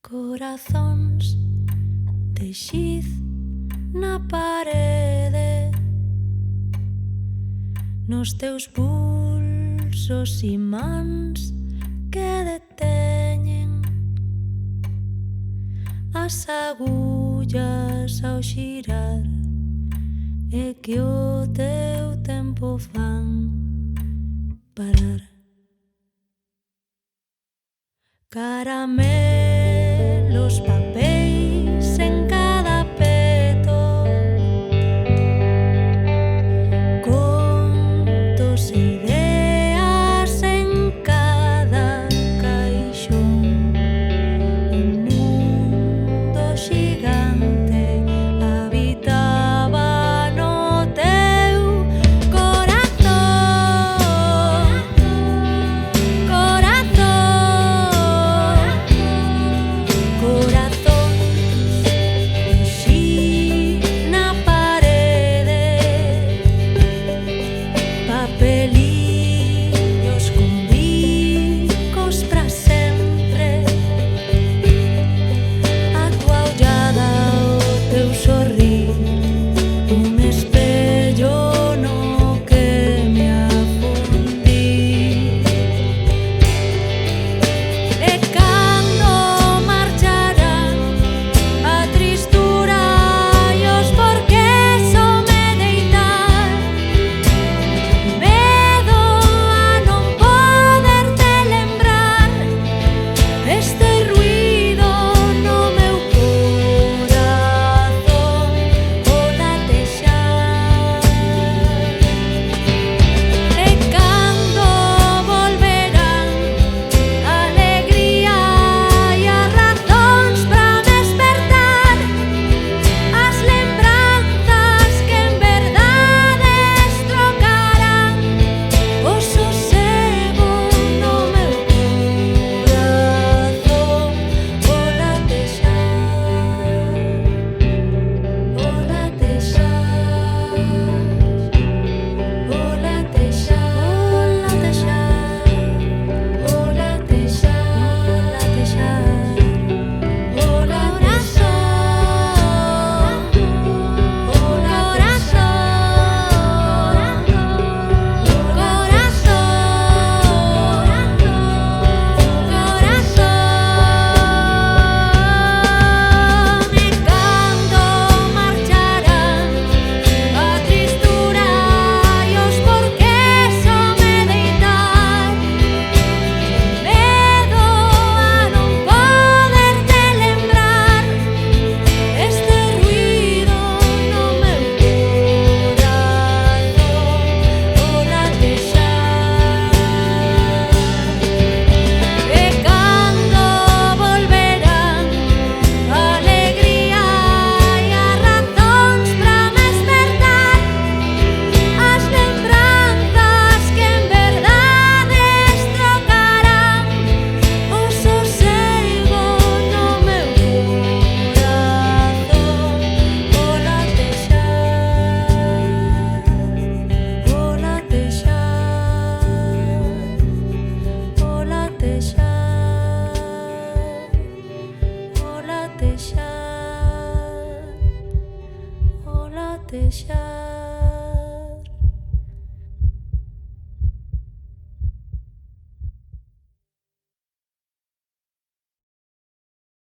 Corazóns de xiz na parede, nos teus pulsos imáns que deteñen as agullas ao xirar e que o teu tempo fan parar. Caramelos, papéis en cada peto, contos e ideas en cada caixón. Un mundo xigante habitaba no teu corazón, corazón, xiz na parede, papel